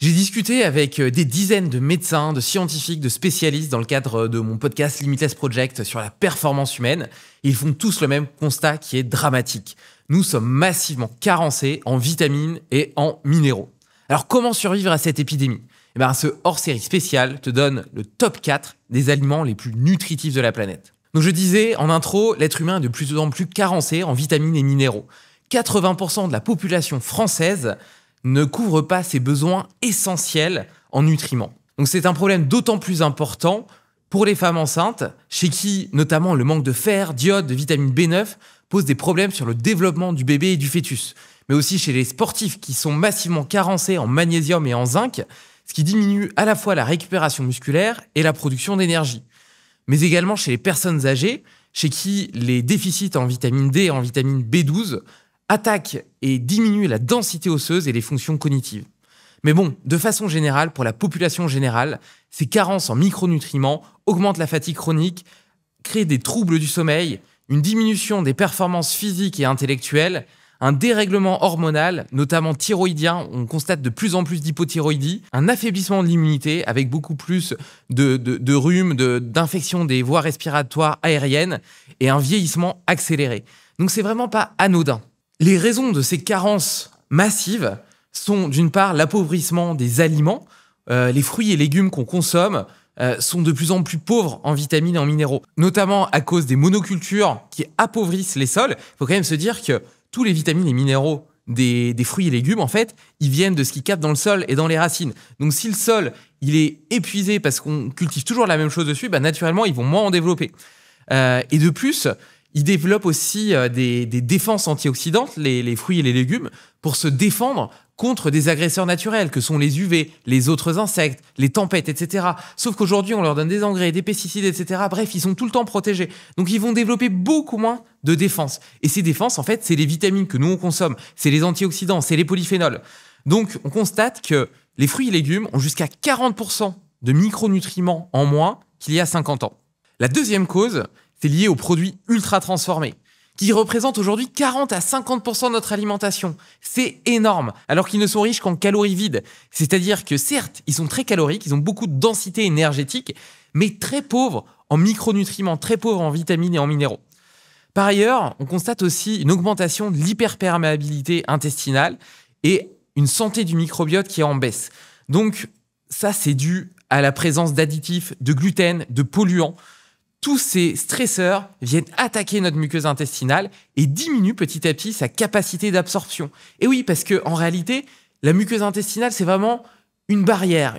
J'ai discuté avec des dizaines de médecins, de scientifiques, de spécialistes dans le cadre de mon podcast Limitless Project sur la performance humaine. Et ils font tous le même constat qui est dramatique. Nous sommes massivement carencés en vitamines et en minéraux. Alors comment survivre à cette épidémie ? Ce hors-série spécial te donne le top 4 des aliments les plus nutritifs de la planète. Donc je disais en intro, l'être humain est de plus en plus carencé en vitamines et minéraux. 80% de la population française ne couvre pas ses besoins essentiels en nutriments. Donc c'est un problème d'autant plus important pour les femmes enceintes, chez qui notamment le manque de fer, d'iode, de vitamine B9 pose des problèmes sur le développement du bébé et du fœtus. Mais aussi chez les sportifs qui sont massivement carencés en magnésium et en zinc, ce qui diminue à la fois la récupération musculaire et la production d'énergie. Mais également chez les personnes âgées, chez qui les déficits en vitamine D et en vitamine B12 attaquent et diminuent la densité osseuse et les fonctions cognitives. Mais bon, de façon générale, pour la population générale, ces carences en micronutriments augmentent la fatigue chronique, créent des troubles du sommeil, une diminution des performances physiques et intellectuelles, un dérèglement hormonal, notamment thyroïdien, on constate de plus en plus d'hypothyroïdie, un affaiblissement de l'immunité avec beaucoup plus de rhume, d'infections des voies respiratoires aériennes et un vieillissement accéléré. Donc c'est vraiment pas anodin. Les raisons de ces carences massives sont d'une part l'appauvrissement des aliments. Les fruits et légumes qu'on consomme sont de plus en plus pauvres en vitamines et en minéraux, notamment à cause des monocultures qui appauvrissent les sols. Il faut quand même se dire que tous les vitamines et minéraux des fruits et légumes, en fait, ils viennent de ce qu'ils captent dans le sol et dans les racines. Donc si le sol il est épuisé parce qu'on cultive toujours la même chose dessus, naturellement, ils vont moins en développer. Et de plus, ils développent aussi des défenses antioxydantes, les fruits et les légumes, pour se défendre contre des agresseurs naturels que sont les UV, les autres insectes, les tempêtes, etc. Sauf qu'aujourd'hui, on leur donne des engrais, des pesticides, etc. Bref, ils sont tout le temps protégés. Donc, ils vont développer beaucoup moins de défenses. Et ces défenses, en fait, c'est les vitamines que nous, on consomme. C'est les antioxydants, c'est les polyphénols. Donc, on constate que les fruits et légumes ont jusqu'à 40% de micronutriments en moins qu'il y a 50 ans. La deuxième cause, c'est lié aux produits ultra transformés, qui représentent aujourd'hui 40 à 50% de notre alimentation. C'est énorme, alors qu'ils ne sont riches qu'en calories vides. C'est-à-dire que certes, ils sont très caloriques, ils ont beaucoup de densité énergétique, mais très pauvres en micronutriments, très pauvres en vitamines et en minéraux. Par ailleurs, on constate aussi une augmentation de l'hyperperméabilité intestinale et une santé du microbiote qui est en baisse. Donc ça, c'est dû à la présence d'additifs, de gluten, de polluants. Tous ces stresseurs viennent attaquer notre muqueuse intestinale et diminuent petit à petit sa capacité d'absorption. Et oui, parce qu'en réalité, la muqueuse intestinale, c'est vraiment une barrière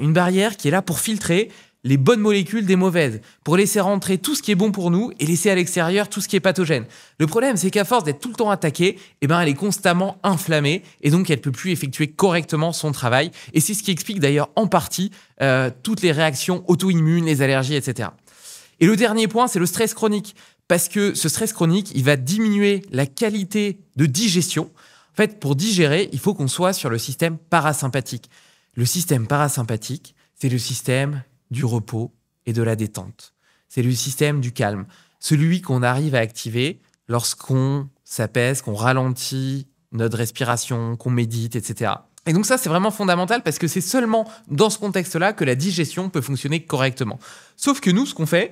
qui est là pour filtrer les bonnes molécules des mauvaises, pour laisser rentrer tout ce qui est bon pour nous et laisser à l'extérieur tout ce qui est pathogène. Le problème, c'est qu'à force d'être tout le temps attaquée, elle est constamment inflammée et donc elle ne peut plus effectuer correctement son travail. Et c'est ce qui explique d'ailleurs en partie toutes les réactions auto-immunes, les allergies, etc. Et le dernier point, c'est le stress chronique. Parce que ce stress chronique, il va diminuer la qualité de digestion. En fait, pour digérer, il faut qu'on soit sur le système parasympathique. Le système parasympathique, c'est le système du repos et de la détente. C'est le système du calme. Celui qu'on arrive à activer lorsqu'on s'apaise, qu'on ralentit notre respiration, qu'on médite, etc. Et donc ça, c'est vraiment fondamental parce que c'est seulement dans ce contexte-là que la digestion peut fonctionner correctement. Sauf que nous, ce qu'on fait,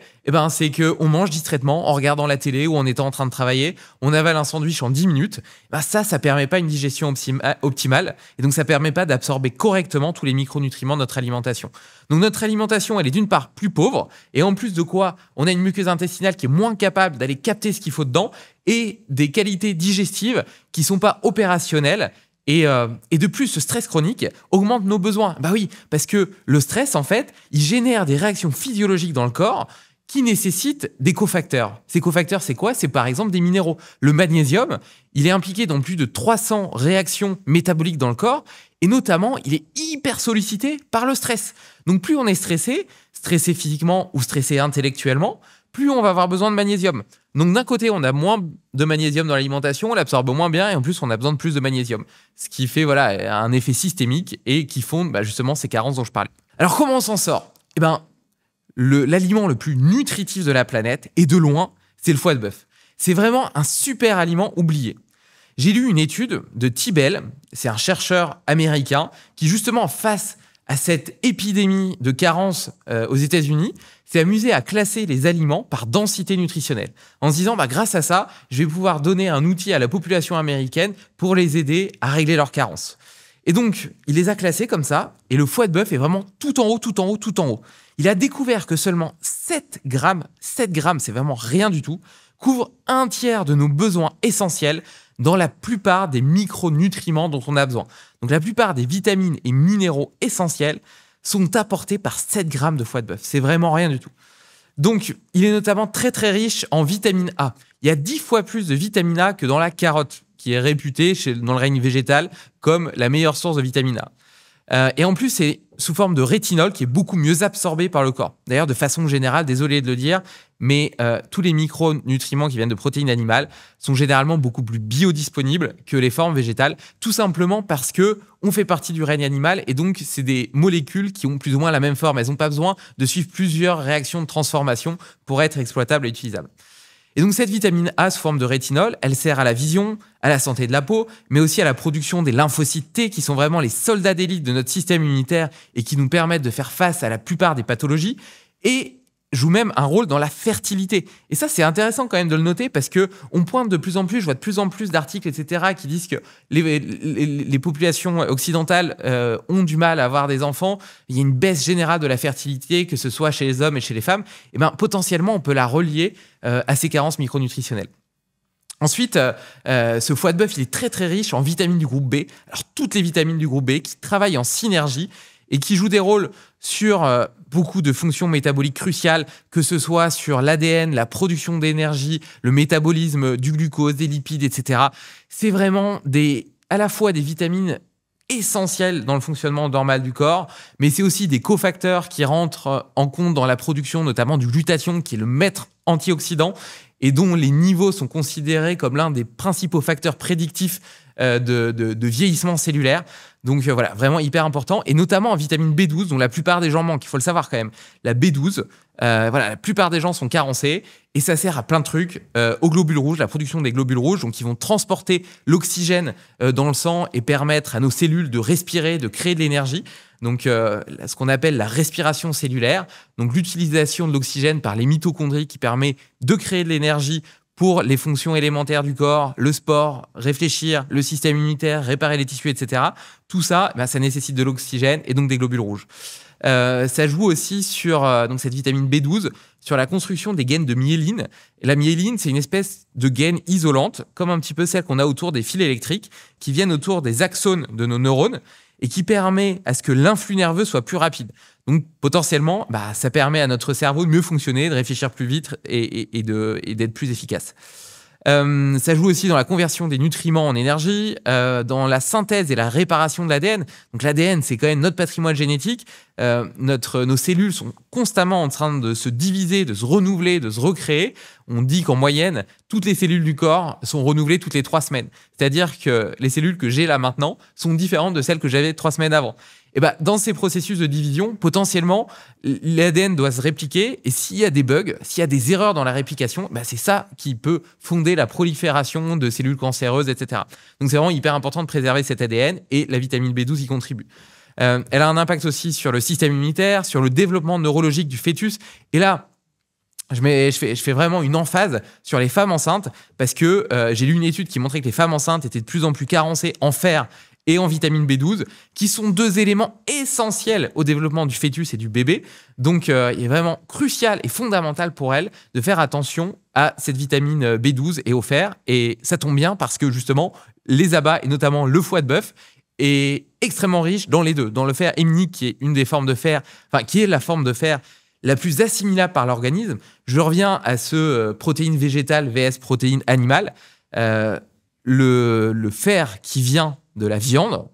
c'est qu'on mange distraitement en regardant la télé ou en étant en train de travailler. On avale un sandwich en 10 minutes. Ça permet pas une digestion optimale. Et donc, ça permet pas d'absorber correctement tous les micronutriments de notre alimentation. Donc, notre alimentation, elle est d'une part plus pauvre. Et en plus de quoi, on a une muqueuse intestinale qui est moins capable d'aller capter ce qu'il faut dedans et des qualités digestives qui sont pas opérationnelles. Et de plus, ce stress chronique augmente nos besoins. Oui, parce que le stress, en fait, il génère des réactions physiologiques dans le corps qui nécessitent des cofacteurs. Ces cofacteurs, c'est quoi ? C'est par exemple des minéraux. Le magnésium, il est impliqué dans plus de 300 réactions métaboliques dans le corps et notamment, il est hyper sollicité par le stress. Donc plus on est stressé physiquement ou stressé intellectuellement, plus on va avoir besoin de magnésium. Donc d'un côté, on a moins de magnésium dans l'alimentation, on l'absorbe moins bien et en plus, on a besoin de plus de magnésium. Ce qui fait un effet systémique et qui fonde justement ces carences dont je parlais. Alors comment on s'en sort ? L'aliment le plus nutritif de la planète, et de loin, c'est le foie de bœuf. C'est vraiment un super aliment oublié. J'ai lu une étude de Tibel, c'est un chercheur américain, qui justement face à cette épidémie de carence aux États-Unis s'est amusé à classer les aliments par densité nutritionnelle, en se disant grâce à ça, je vais pouvoir donner un outil à la population américaine pour les aider à régler leur carence. Et donc, il les a classés comme ça, et le foie de bœuf est vraiment tout en haut, tout en haut, tout en haut. Il a découvert que seulement 7 grammes, c'est vraiment rien du tout, couvre un tiers de nos besoins essentiels dans la plupart des micronutriments dont on a besoin. Donc la plupart des vitamines et minéraux essentiels sont apportés par 7 grammes de foie de bœuf. C'est vraiment rien du tout. Donc, il est notamment très très riche en vitamine A. Il y a 10 fois plus de vitamine A que dans la carotte, qui est réputée dans le règne végétal comme la meilleure source de vitamine A. Et en plus, c'est sous forme de rétinol qui est beaucoup mieux absorbé par le corps. D'ailleurs, de façon générale, désolé de le dire, mais tous les micronutriments qui viennent de protéines animales sont généralement beaucoup plus biodisponibles que les formes végétales, tout simplement parce que on fait partie du règne animal et donc c'est des molécules qui ont plus ou moins la même forme. Elles n'ont pas besoin de suivre plusieurs réactions de transformation pour être exploitables et utilisables. Et donc cette vitamine A sous forme de rétinol, elle sert à la vision, à la santé de la peau, mais aussi à la production des lymphocytes T qui sont vraiment les soldats d'élite de notre système immunitaire et qui nous permettent de faire face à la plupart des pathologies et joue même un rôle dans la fertilité. Et ça, c'est intéressant quand même de le noter parce que on pointe de plus en plus, je vois de plus en plus d'articles, etc., qui disent que les populations occidentales ont du mal à avoir des enfants. Il y a une baisse générale de la fertilité, que ce soit chez les hommes et chez les femmes. Et potentiellement, on peut la relier à ces carences micronutritionnelles. Ensuite, ce foie de bœuf, il est très très riche en vitamines du groupe B. Alors toutes les vitamines du groupe B qui travaillent en synergie et qui jouent des rôles sur beaucoup de fonctions métaboliques cruciales, que ce soit sur l'ADN, la production d'énergie, le métabolisme du glucose, des lipides, etc. C'est vraiment à la fois des vitamines essentielles dans le fonctionnement normal du corps, mais c'est aussi des cofacteurs qui rentrent en compte dans la production, notamment du glutathion, qui est le maître antioxydant, et dont les niveaux sont considérés comme l'un des principaux facteurs prédictifs de vieillissement cellulaire. Donc voilà, vraiment hyper important, et notamment en vitamine B12, dont la plupart des gens manquent, il faut le savoir quand même. La B12, la plupart des gens sont carencés, et ça sert à plein de trucs, aux globules rouges, la production des globules rouges, donc qui vont transporter l'oxygène dans le sang et permettre à nos cellules de respirer, de créer de l'énergie. Donc ce qu'on appelle la respiration cellulaire, donc l'utilisation de l'oxygène par les mitochondries qui permet de créer de l'énergie pour les fonctions élémentaires du corps, le sport, réfléchir, le système immunitaire, réparer les tissus, etc. Tout ça, ça nécessite de l'oxygène et donc des globules rouges. Ça joue aussi sur donc cette vitamine B12, sur la construction des gaines de myéline. Et la myéline, c'est une espèce de gaine isolante, comme un petit peu celle qu'on a autour des fils électriques, qui viennent autour des axones de nos neurones et qui permet à ce que l'influx nerveux soit plus rapide. Donc potentiellement, ça permet à notre cerveau de mieux fonctionner, de réfléchir plus vite et d'être plus efficace. Ça joue aussi dans la conversion des nutriments en énergie, dans la synthèse et la réparation de l'ADN. Donc l'ADN, c'est quand même notre patrimoine génétique. Nos cellules sont constamment en train de se diviser, de se renouveler, de se recréer. On dit qu'en moyenne, toutes les cellules du corps sont renouvelées toutes les 3 semaines. C'est-à-dire que les cellules que j'ai là maintenant sont différentes de celles que j'avais 3 semaines avant. Et dans ces processus de division, potentiellement, l'ADN doit se répliquer. Et s'il y a des bugs, s'il y a des erreurs dans la réplication, c'est ça qui peut fonder la prolifération de cellules cancéreuses, etc. Donc c'est vraiment hyper important de préserver cet ADN et la vitamine B12 y contribue. Elle a un impact aussi sur le système immunitaire, sur le développement neurologique du fœtus. Et là, je fais vraiment une emphase sur les femmes enceintes parce que j'ai lu une étude qui montrait que les femmes enceintes étaient de plus en plus carencées en fer et en vitamine B12, qui sont 2 éléments essentiels au développement du fœtus et du bébé. Donc, il est vraiment crucial et fondamental pour elles de faire attention à cette vitamine B12 et au fer. Et ça tombe bien parce que justement, les abats, et notamment le foie de bœuf, est extrêmement riche dans les deux. Dans le fer héminique, qui est une des formes de fer, qui est la forme de fer la plus assimilable par l'organisme. Je reviens à ce protéine végétale vs protéine animale. Le fer qui vient de la viande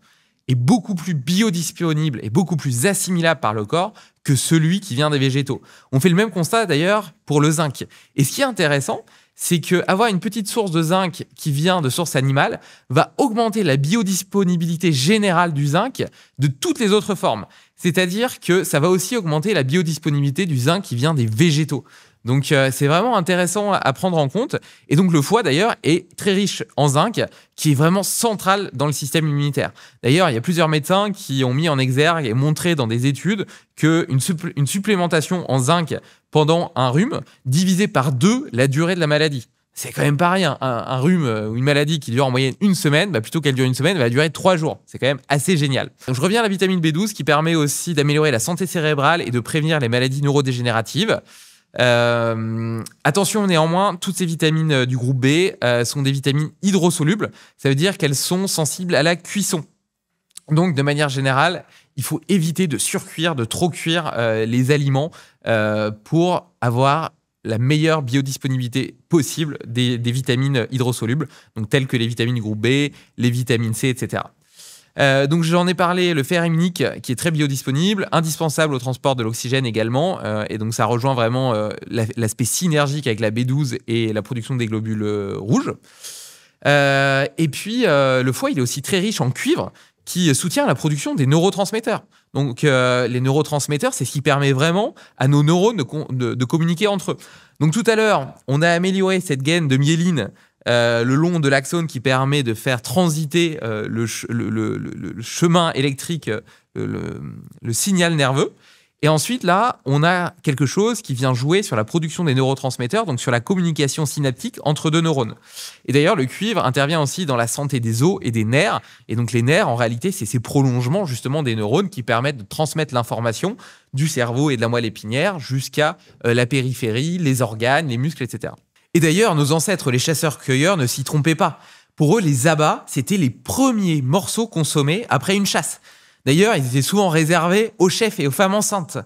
est beaucoup plus biodisponible et beaucoup plus assimilable par le corps que celui qui vient des végétaux. On fait le même constat d'ailleurs pour le zinc. Et ce qui est intéressant, c'est qu'avoir une petite source de zinc qui vient de source animale va augmenter la biodisponibilité générale du zinc de toutes les autres formes. C'est-à-dire que ça va aussi augmenter la biodisponibilité du zinc qui vient des végétaux. Donc, c'est vraiment intéressant à prendre en compte. Et donc, le foie, d'ailleurs, est très riche en zinc, qui est vraiment central dans le système immunitaire. D'ailleurs, il y a plusieurs médecins qui ont mis en exergue et montré dans des études qu'une supplémentation en zinc pendant un rhume divisait par 2 la durée de la maladie. C'est quand même pas rien. Un rhume ou une maladie qui dure en moyenne 1 semaine, plutôt qu'elle dure 1 semaine, va durer 3 jours. C'est quand même assez génial. Donc, je reviens à la vitamine B12 qui permet aussi d'améliorer la santé cérébrale et de prévenir les maladies neurodégénératives. Attention néanmoins, toutes ces vitamines du groupe B sont des vitamines hydrosolubles. Ça veut dire qu'elles sont sensibles à la cuisson. Donc, de manière générale, il faut éviter de surcuire, de trop cuire les aliments pour avoir la meilleure biodisponibilité possible des vitamines hydrosolubles, donc telles que les vitamines du groupe B, les vitamines C, etc. Donc j'en ai parlé, le fer héminique qui est très biodisponible, indispensable au transport de l'oxygène également, et donc ça rejoint vraiment l'aspect synergique avec la B12 et la production des globules rouges. Et puis le foie, il est aussi très riche en cuivre qui soutient la production des neurotransmetteurs. Donc les neurotransmetteurs, c'est ce qui permet vraiment à nos neurones de communiquer entre eux. Donc tout à l'heure, on a amélioré cette gaine de myéline le long de l'axone qui permet de faire transiter le chemin électrique, le signal nerveux. Et ensuite, là, on a quelque chose qui vient jouer sur la production des neurotransmetteurs, donc sur la communication synaptique entre 2 neurones. Et d'ailleurs, le cuivre intervient aussi dans la santé des os et des nerfs. Et donc, les nerfs, en réalité, c'est ces prolongements justement des neurones qui permettent de transmettre l'information du cerveau et de la moelle épinière jusqu'à la périphérie, les organes, les muscles, etc. Et d'ailleurs, nos ancêtres, les chasseurs-cueilleurs, ne s'y trompaient pas. Pour eux, les abats, c'était les premiers morceaux consommés après une chasse. D'ailleurs, ils étaient souvent réservés aux chefs et aux femmes enceintes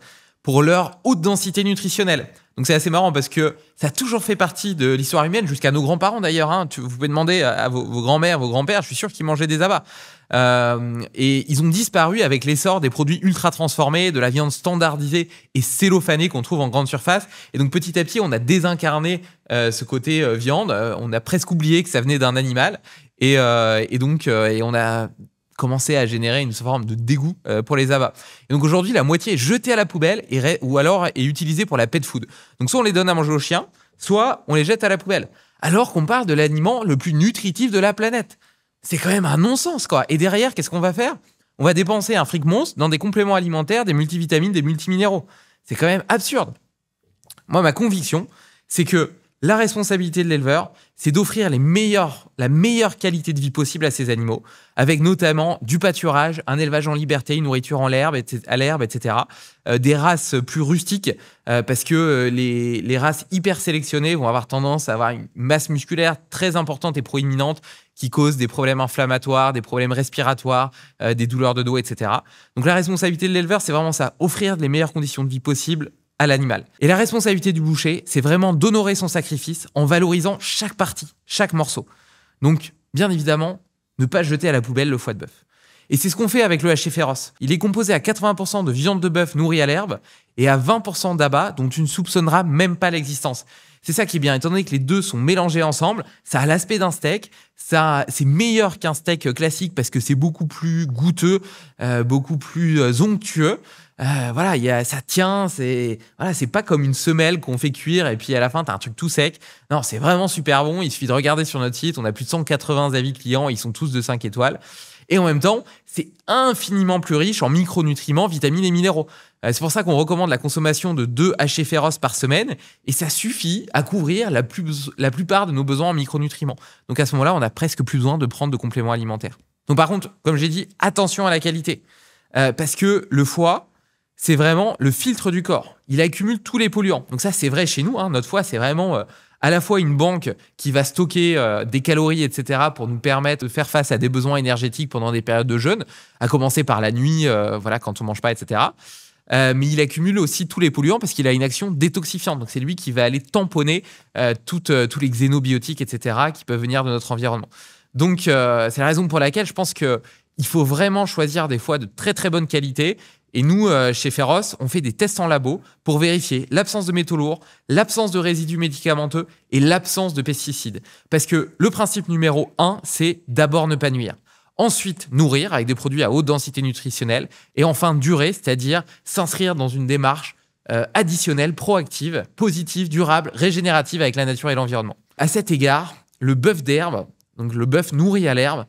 pour leur haute densité nutritionnelle. Donc c'est assez marrant parce que ça a toujours fait partie de l'histoire humaine, jusqu'à nos grands-parents d'ailleurs. Vous pouvez demander à vos grands-mères, vos grands-pères, je suis sûr qu'ils mangeaient des abats. Et ils ont disparu avec l'essor des produits ultra transformés, de la viande standardisée et cellophanée qu'on trouve en grande surface. Et donc petit à petit, on a désincarné ce côté viande. On a presque oublié que ça venait d'un animal. Et on a commencé à générer une forme de dégoût pour les abats. Et donc aujourd'hui, la moitié est jetée à la poubelle ou alors est utilisée pour la pet food. Donc soit on les donne à manger aux chiens, soit on les jette à la poubelle. Alors qu'on parle de l'aliment le plus nutritif de la planète. C'est quand même un non-sens, quoi. Et derrière, qu'est-ce qu'on va faire? On va dépenser un fric monstre dans des compléments alimentaires, des multivitamines, des multiminéraux. C'est quand même absurde. Moi, ma conviction, c'est que la responsabilité de l'éleveur, c'est d'offrir la meilleure qualité de vie possible à ces animaux, avec notamment du pâturage, un élevage en liberté, une nourriture à l'herbe, etc. Des races plus rustiques, parce que les races hyper sélectionnées vont avoir tendance à avoir une masse musculaire très importante et proéminente qui cause des problèmes inflammatoires, des problèmes respiratoires, des douleurs de dos, etc. Donc la responsabilité de l'éleveur, c'est vraiment ça, offrir les meilleures conditions de vie possibles à l'animal. Et la responsabilité du boucher, c'est vraiment d'honorer son sacrifice en valorisant chaque partie, chaque morceau. Donc, bien évidemment, ne pas jeter à la poubelle le foie de bœuf. Et c'est ce qu'on fait avec le haché féroce. Il est composé à 80% de viande de bœuf nourrie à l'herbe et à 20% d'abats dont tu ne soupçonneras même pas l'existence. C'est ça qui est bien, étant donné que les deux sont mélangés ensemble, ça a l'aspect d'un steak, c'est meilleur qu'un steak classique parce que c'est beaucoup plus goûteux, beaucoup plus onctueux. Ça tient, c'est pas comme une semelle qu'on fait cuire et puis à la fin t'as un truc tout sec. Non, c'est vraiment super bon. Il suffit de regarder sur notre site, on a plus de 180 avis clients, ils sont tous de 5 étoiles. Et en même temps, c'est infiniment plus riche en micronutriments, vitamines et minéraux. C'est pour ça qu'on recommande la consommation de 2 hachés féroces par semaine et ça suffit à couvrir la plupart de nos besoins en micronutriments. Donc à ce moment-là, on n'a presque plus besoin de prendre de compléments alimentaires. Donc par contre, comme j'ai dit, attention à la qualité. Parce que le foie, c'est vraiment le filtre du corps. Il accumule tous les polluants. Donc ça, c'est vrai chez nous. Notre foie, c'est vraiment à la fois une banque qui va stocker des calories, etc., pour nous permettre de faire face à des besoins énergétiques pendant des périodes de jeûne, à commencer par la nuit, quand on mange pas, etc. Mais il accumule aussi tous les polluants parce qu'il a une action détoxifiante. Donc c'est lui qui va aller tamponner tous les xénobiotiques, etc., qui peuvent venir de notre environnement. Donc c'est la raison pour laquelle je pense qu'il faut vraiment choisir des foies de très très bonne qualité. Et nous, chez Pharos, on fait des tests en labo pour vérifier l'absence de métaux lourds, l'absence de résidus médicamenteux et l'absence de pesticides. Parce que le principe numéro 1, c'est d'abord ne pas nuire. Ensuite, nourrir avec des produits à haute densité nutritionnelle. Et enfin, durer, c'est-à-dire s'inscrire dans une démarche additionnelle, proactive, positive, durable, régénérative avec la nature et l'environnement. À cet égard, le bœuf d'herbe, donc le bœuf nourri à l'herbe,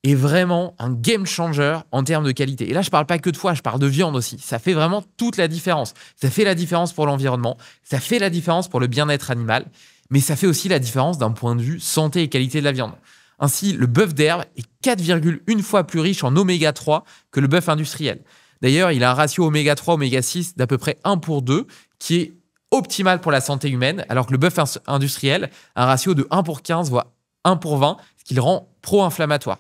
est vraiment un game changer en termes de qualité. Et là, je ne parle pas que de foie, je parle de viande aussi. Ça fait vraiment toute la différence. Ça fait la différence pour l'environnement, ça fait la différence pour le bien-être animal, mais ça fait aussi la différence d'un point de vue santé et qualité de la viande. Ainsi, le bœuf d'herbe est 4,1 fois plus riche en oméga 3 que le bœuf industriel. D'ailleurs, il a un ratio oméga 3, oméga 6 d'à peu près 1 pour 2, qui est optimal pour la santé humaine, alors que le bœuf industriel a un ratio de 1 pour 15, voire 1 pour 20, ce qui le rend pro-inflammatoire.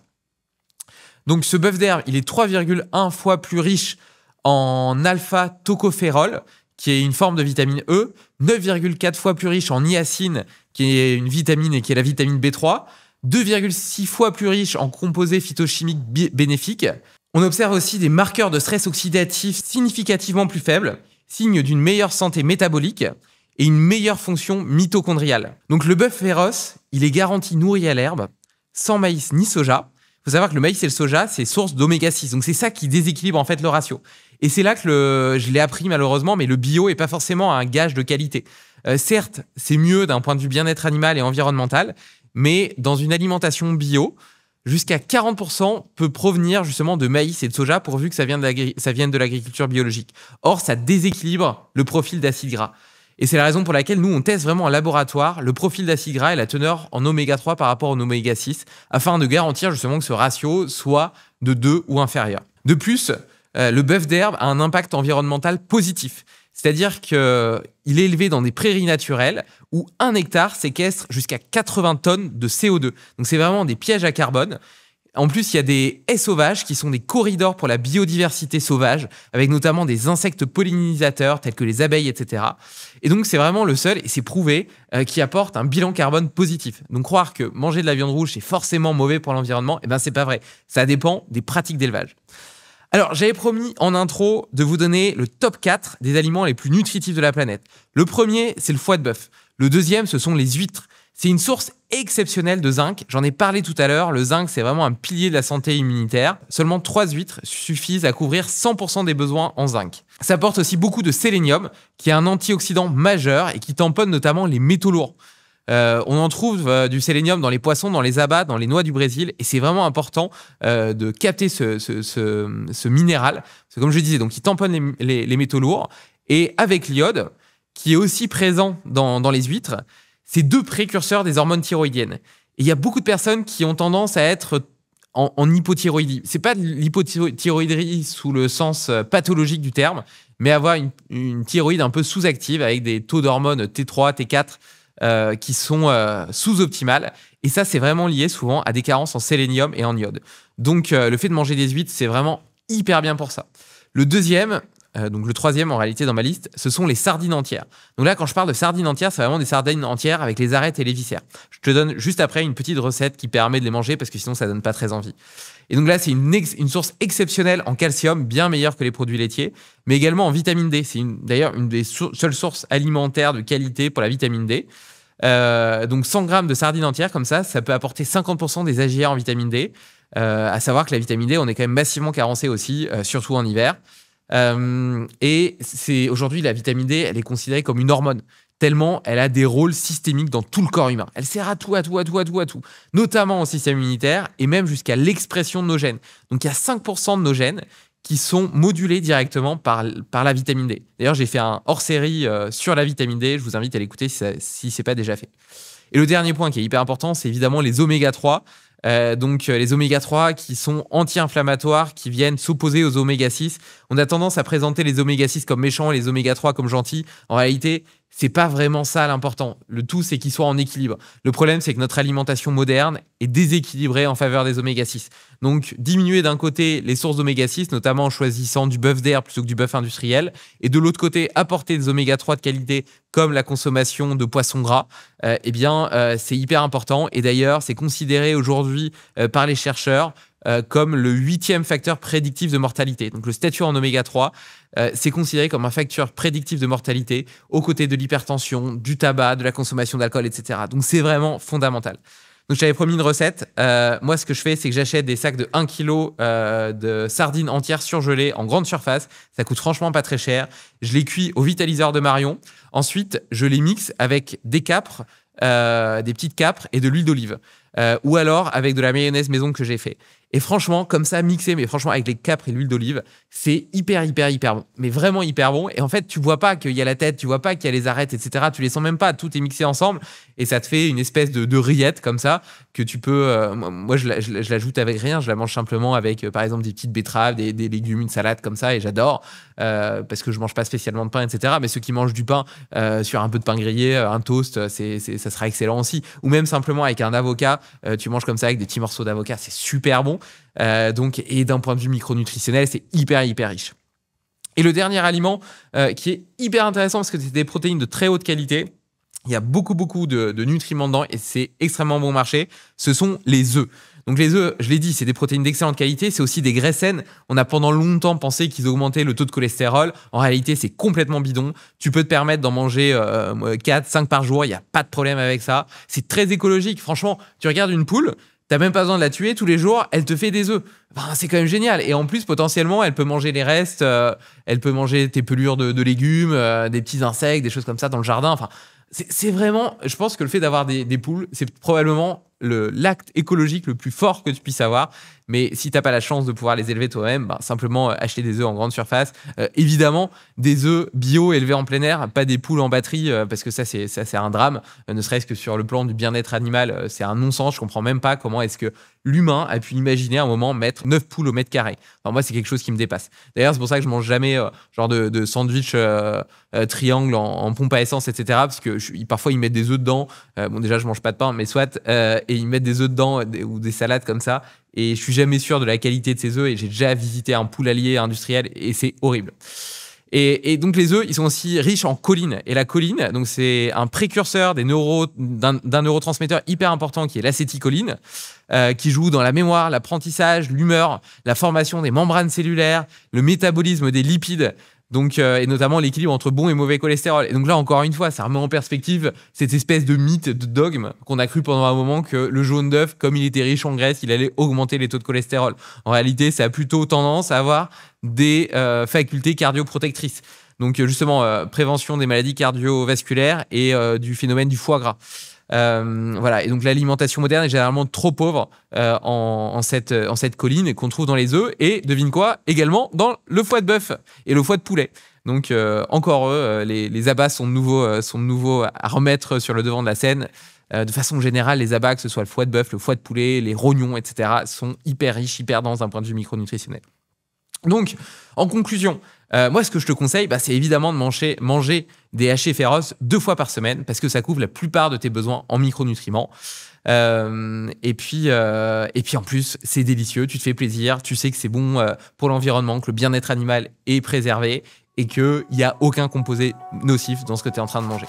Donc ce bœuf d'herbe, il est 3,1 fois plus riche en alpha-tocophérol, qui est une forme de vitamine E, 9,4 fois plus riche en niacine, qui est une vitamine et qui est la vitamine B3, 2,6 fois plus riche en composés phytochimiques bénéfiques. On observe aussi des marqueurs de stress oxydatif significativement plus faibles, signe d'une meilleure santé métabolique et une meilleure fonction mitochondriale. Donc le bœuf féroce, il est garanti nourri à l'herbe, sans maïs ni soja. Il faut savoir que le maïs et le soja, c'est source d'oméga 6. Donc c'est ça qui déséquilibre en fait le ratio. Et c'est là que je l'ai appris malheureusement, mais le bio n'est pas forcément un gage de qualité. Certes, c'est mieux d'un point de vue bien-être animal et environnemental, mais dans une alimentation bio, jusqu'à 40% peut provenir justement de maïs et de soja pourvu que ça vienne de l'agriculture biologique. Or, ça déséquilibre le profil d'acide gras. Et c'est la raison pour laquelle nous, on teste vraiment en laboratoire le profil d'acide gras et la teneur en oméga 3 par rapport en oméga 6 afin de garantir justement que ce ratio soit de 2 ou inférieur. De plus, le bœuf d'herbe a un impact environnemental positif. C'est-à-dire qu'il est élevé dans des prairies naturelles où 1 hectare séquestre jusqu'à 80 tonnes de CO2. Donc c'est vraiment des pièges à carbone. En plus, il y a des haies sauvages qui sont des corridors pour la biodiversité sauvage, avec notamment des insectes pollinisateurs tels que les abeilles, etc. Et donc, c'est vraiment le seul, et c'est prouvé, qui apporte un bilan carbone positif. Donc, croire que manger de la viande rouge, c'est forcément mauvais pour l'environnement, eh ben, c'est pas vrai. Ça dépend des pratiques d'élevage. Alors, j'avais promis en intro de vous donner le top 4 des aliments les plus nutritifs de la planète. Le premier, c'est le foie de bœuf. Le deuxième, ce sont les huîtres. C'est une source exceptionnelle de zinc. J'en ai parlé tout à l'heure. Le zinc, c'est vraiment un pilier de la santé immunitaire. Seulement 3 huîtres suffisent à couvrir 100% des besoins en zinc. Ça apporte aussi beaucoup de sélénium, qui est un antioxydant majeur et qui tamponne notamment les métaux lourds. On en trouve du sélénium dans les poissons, dans les abats, dans les noix du Brésil. Et c'est vraiment important de capter ce minéral. C'est comme je disais, donc il tamponne les métaux lourds. Et avec l'iode, qui est aussi présent dans les huîtres, c'est 2 précurseurs des hormones thyroïdiennes. Et il y a beaucoup de personnes qui ont tendance à être en hypothyroïdie. C'est pas de l'hypothyroïdie sous le sens pathologique du terme, mais avoir une thyroïde un peu sous-active avec des taux d'hormones T3, T4 qui sont sous-optimales. Et ça, c'est vraiment lié souvent à des carences en sélénium et en iode. Donc, le fait de manger des huîtres, c'est vraiment hyper bien pour ça. Le deuxième, donc le troisième en réalité dans ma liste, ce sont les sardines entières. Donc là, quand je parle de sardines entières, c'est vraiment des sardines entières avec les arêtes et les viscères. Je te donne juste après une petite recette qui permet de les manger parce que sinon, ça donne pas très envie. Et donc là, c'est une source exceptionnelle en calcium, bien meilleure que les produits laitiers, mais également en vitamine D. C'est d'ailleurs une des seules sources alimentaires de qualité pour la vitamine D. Donc 100 grammes de sardines entières, comme ça peut apporter 50% des AGA en vitamine D. À savoir que la vitamine D, on est quand même massivement carencé aussi, surtout en hiver. Et aujourd'hui, la vitamine D, elle est considérée comme une hormone, tellement elle a des rôles systémiques dans tout le corps humain. Elle sert à tout, notamment au système immunitaire et même jusqu'à l'expression de nos gènes. Donc, il y a 5% de nos gènes qui sont modulés directement par la vitamine D. D'ailleurs, j'ai fait un hors-série sur la vitamine D. Je vous invite à l'écouter si ce n'est pas déjà fait. Et le dernier point qui est hyper important, c'est évidemment les oméga 3. Donc les oméga 3 qui sont anti-inflammatoires, qui viennent s'opposer aux oméga 6. On a tendance à présenter les oméga 6 comme méchants et les oméga 3 comme gentils. En réalité, c'est pas vraiment ça l'important. Le tout, c'est qu'ils soient en équilibre. Le problème, c'est que notre alimentation moderne est déséquilibrée en faveur des oméga 6. Donc, diminuer d'un côté les sources d'oméga 6, notamment en choisissant du bœuf d'herbe plutôt que du bœuf industriel, et de l'autre côté, apporter des oméga 3 de qualité comme la consommation de poissons gras, c'est hyper important. Et d'ailleurs, c'est considéré aujourd'hui par les chercheurs comme le 8e facteur prédictif de mortalité. Donc le statut en oméga 3, c'est considéré comme un facteur prédictif de mortalité aux côtés de l'hypertension, du tabac, de la consommation d'alcool, etc. Donc c'est vraiment fondamental. Donc, je t'avais promis une recette. Moi, ce que je fais, c'est que j'achète des sacs de 1 kg de sardines entières surgelées en grande surface. Ça coûte franchement pas très cher. Je les cuis au vitaliseur de Marion. Ensuite, je les mixe avec des capres, des petites capres et de l'huile d'olive. Ou alors avec de la mayonnaise maison que j'ai fait. Et franchement, comme ça, mixé, mais franchement, avec les capres et l'huile d'olive, c'est hyper bon. Mais vraiment hyper bon. Et en fait, tu vois pas qu'il y a la tête, tu vois pas qu'il y a les arêtes, etc. Tu les sens même pas. Tout est mixé ensemble et ça te fait une espèce de rillette comme ça que tu peux. Moi, je l'ajoute avec rien. Je la mange simplement avec, par exemple, des petites betteraves, des légumes, une salade comme ça. Et j'adore parce que je mange pas spécialement de pain, etc. Mais ceux qui mangent du pain sur un peu de pain grillé, un toast, ça sera excellent aussi. Ou même simplement avec un avocat. Tu manges comme ça avec des petits morceaux d'avocat. C'est super bon. Et d'un point de vue micronutritionnel, c'est hyper riche. Et le dernier aliment qui est hyper intéressant parce que c'est des protéines de très haute qualité, il y a beaucoup de nutriments dedans et c'est extrêmement bon marché, ce sont les œufs. Donc les œufs, je l'ai dit, c'est des protéines d'excellente qualité, c'est aussi des graisses saines. On a pendant longtemps pensé qu'ils augmentaient le taux de cholestérol. En réalité, c'est complètement bidon. Tu peux te permettre d'en manger 4, 5 par jour, il n'y a pas de problème avec ça. C'est très écologique. Franchement, tu regardes une poule, t'as même pas besoin de la tuer tous les jours, elle te fait des œufs. Enfin, c'est quand même génial. Et en plus, potentiellement, elle peut manger les restes, elle peut manger tes pelures de légumes, des petits insectes, des choses comme ça dans le jardin. Enfin, c'est vraiment, je pense que le fait d'avoir des poules, c'est probablement l'acte écologique le plus fort que tu puisses avoir. Mais si t'as pas la chance de pouvoir les élever toi-même, simplement acheter des œufs en grande surface. Évidemment, des œufs bio élevés en plein air, pas des poules en batterie, parce que ça c'est un drame. Ne serait-ce que sur le plan du bien-être animal, c'est un non-sens. Je comprends même pas comment est-ce que l'humain a pu imaginer à un moment mettre 9 poules au mètre carré. Enfin, moi, c'est quelque chose qui me dépasse. D'ailleurs, c'est pour ça que je mange jamais genre de sandwich triangle en pompe à essence, etc. Parce que parfois, ils mettent des œufs dedans. Bon, déjà, je mange pas de pain, mais soit. Et ils mettent des œufs dedans ou des salades comme ça. Et je suis jamais sûr de la qualité de ces œufs. Et j'ai déjà visité un poulailler industriel et c'est horrible. Et donc les œufs, ils sont aussi riches en choline. Et la choline, donc c'est un précurseur d'un neurotransmetteur hyper important qui est l'acétycholine, qui joue dans la mémoire, l'apprentissage, l'humeur, la formation des membranes cellulaires, le métabolisme des lipides. Donc, et notamment l'équilibre entre bon et mauvais cholestérol. Et donc là, encore une fois, ça remet en perspective cette espèce de mythe, de dogme qu'on a cru pendant un moment que le jaune d'œuf, comme il était riche en graisse, il allait augmenter les taux de cholestérol. En réalité, ça a plutôt tendance à avoir des facultés cardioprotectrices. Donc justement, prévention des maladies cardiovasculaires et du phénomène du foie gras. Voilà. Et donc l'alimentation moderne est généralement trop pauvre en cette choline qu'on trouve dans les œufs et devine quoi, également dans le foie de bœuf et le foie de poulet. Donc encore eux, les abats sont de nouveau à remettre sur le devant de la scène. De façon générale, les abats, que ce soit le foie de bœuf, le foie de poulet, les rognons, etc., sont hyper riches, hyper denses d'un point de vue micronutritionnel. Donc, en conclusion, moi, ce que je te conseille, c'est évidemment de manger des hachés féroces 2 fois par semaine parce que ça couvre la plupart de tes besoins en micronutriments. Et puis en plus, c'est délicieux, tu te fais plaisir, tu sais que c'est bon pour l'environnement, que le bien-être animal est préservé et qu'il n'y a aucun composé nocif dans ce que tu es en train de manger.